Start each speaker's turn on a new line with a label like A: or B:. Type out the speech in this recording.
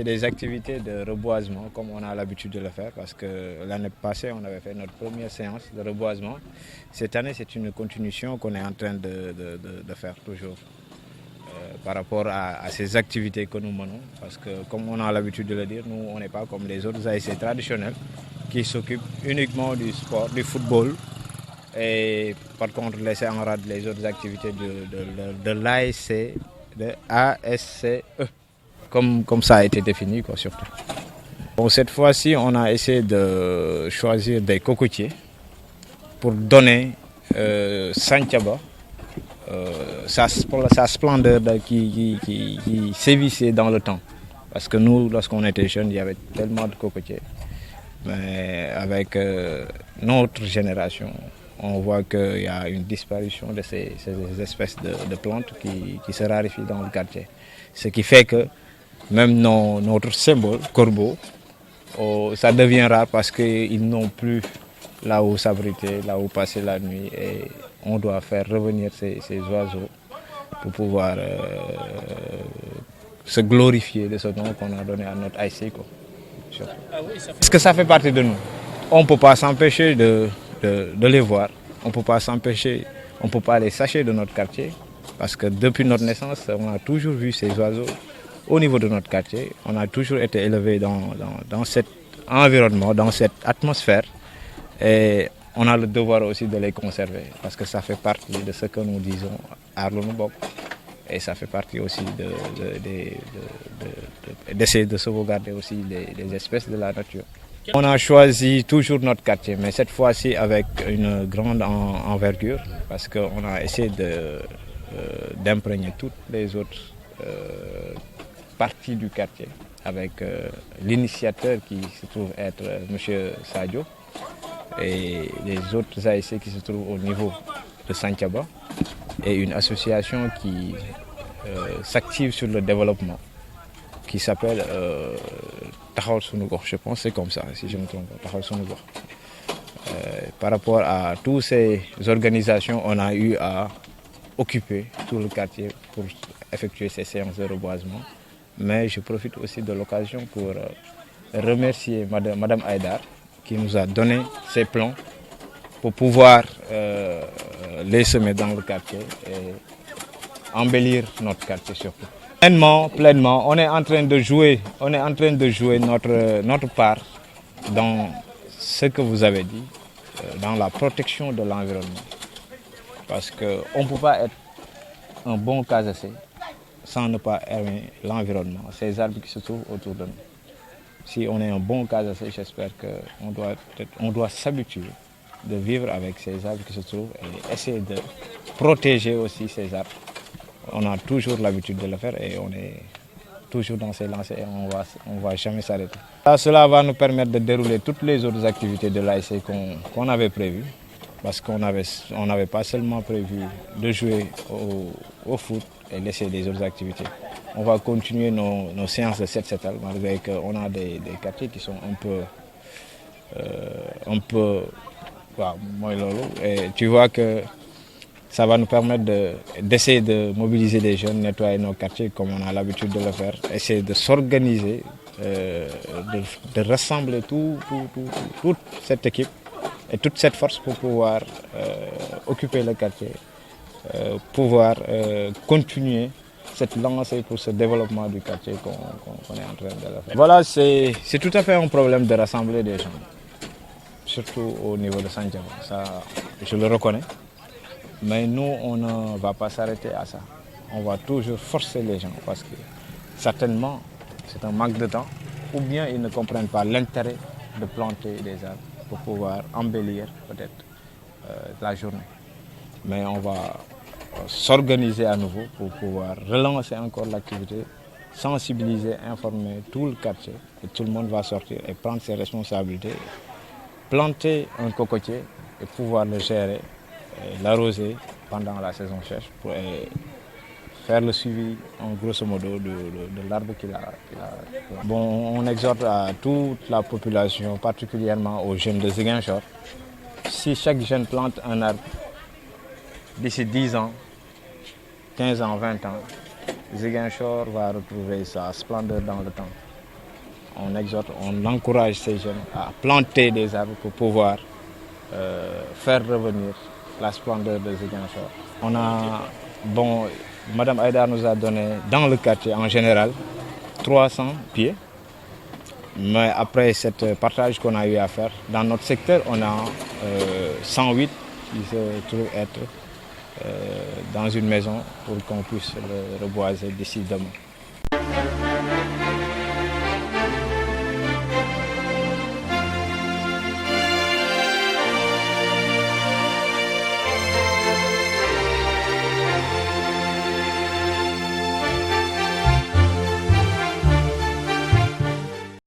A: des activités de reboisement comme on a l'habitude de le faire parce que l'année passée on avait fait notre première séance de reboisement. Cette année c'est une continuation qu'on est en train de faire toujours par rapport à ces activités que nous menons parce que comme on a l'habitude de le dire, nous on n'est pas comme les autres ASC traditionnels qui s'occupent uniquement du sport, du football et par contre laisser en rade les autres activités de l'ASC, de ASCE. Comme ça a été défini, quoi, surtout. Bon, cette fois-ci, on a essayé de choisir des cocotiers pour donner Santhiaba sa splendeur qui sévissait dans le temps. Parce que nous, lorsqu'on était jeunes, il y avait tellement de cocotiers. Mais avec notre génération, on voit qu'il y a une disparition de ces espèces de plantes qui se raréfient dans le quartier. Ce qui fait que même notre symbole, corbeau, ça devient rare parce qu'ils n'ont plus là où s'abriter, là où passer la nuit. Et on doit faire revenir ces oiseaux pour pouvoir se glorifier de ce nom qu'on a donné à notre ASC. Parce que ça fait partie de nous. On ne peut pas s'empêcher de les voir. On ne peut pas s'empêcher, on ne peut pas les sacher de notre quartier. Parce que depuis notre naissance, on a toujours vu ces oiseaux au niveau de notre quartier. On a toujours été élevé dans cet environnement, dans cette atmosphère. Et on a le devoir aussi de les conserver. Parce que ça fait partie de ce que nous disons à Lounubok. Et ça fait partie aussi d'essayer de sauvegarder aussi les espèces de la nature. On a choisi toujours notre quartier, mais cette fois-ci avec une grande envergure, parce qu'on a essayé d'imprégner toutes les autres parties du quartier, avec l'initiateur qui se trouve être M. Sadio, et les autres ASC qui se trouvent au niveau de Santhiaba, et une association qui s'active sur le développement, qui s'appelle Taxawal Sunu Gox, je pense, c'est comme ça, si je ne me trompe pas, Taxawal Sunu Gox. Par rapport à toutes ces organisations, on a eu à occuper tout le quartier pour effectuer ces séances de reboisement. Mais je profite aussi de l'occasion pour remercier Madame Haïdar qui nous a donné ces plans pour pouvoir les semer dans le quartier et embellir notre quartier surtout. Pleinement, on est en train de jouer notre part dans ce que vous avez dit, dans la protection de l'environnement. Parce qu'on ne peut pas être un bon casacé sans ne pas aimer l'environnement, ces arbres qui se trouvent autour de nous. Si on est un bon casacé, j'espère qu'on doit s'habituer de vivre avec ces arbres qui se trouvent et essayer de protéger aussi ces arbres. On a toujours l'habitude de le faire et on est toujours dans ces lancers et on ne va jamais s'arrêter. Cela va nous permettre de dérouler toutes les autres activités de l'ASC qu'on avait prévues. Parce qu'on n'avait pas seulement prévu de jouer au foot et laisser les autres activités. On va continuer nos séances de 7-7 malgré qu'on a des quartiers qui sont un peu et tu vois que ça va nous permettre d'essayer de mobiliser les jeunes, nettoyer nos quartiers comme on a l'habitude de le faire, essayer de s'organiser, de rassembler toute cette équipe et toute cette force pour pouvoir occuper le quartier, pouvoir continuer cette lancée pour ce développement du quartier qu'on est en train de faire. Voilà, c'est tout à fait un problème de rassembler des gens, surtout au niveau de Santhiaba. Ça, je le reconnais. Mais nous, on ne va pas s'arrêter à ça. On va toujours forcer les gens parce que certainement, c'est un manque de temps ou bien ils ne comprennent pas l'intérêt de planter des arbres pour pouvoir embellir peut-être la journée. Mais on va s'organiser à nouveau pour pouvoir relancer encore l'activité, sensibiliser, informer tout le quartier et tout le monde va sortir et prendre ses responsabilités, planter un cocotier et pouvoir le gérer, l'arroser pendant la saison sèche pour faire le suivi en grosso modo de l'arbre qu'il a. Bon, on exhorte à toute la population, particulièrement aux jeunes de Ziguinchor. Si chaque jeune plante un arbre, d'ici 10 ans, 15 ans, 20 ans, Ziguinchor va retrouver sa splendeur dans le temps. on exhorte, on encourage ces jeunes à planter des arbres pour pouvoir faire revenir la splendeur de Ziguinchor. On a, bon, Madame Aïdar nous a donné dans le quartier en général 300 pieds. Mais après ce partage qu'on a eu à faire, dans notre secteur, on a 108 qui se trouvent être dans une maison pour qu'on puisse le reboiser d'ici demain.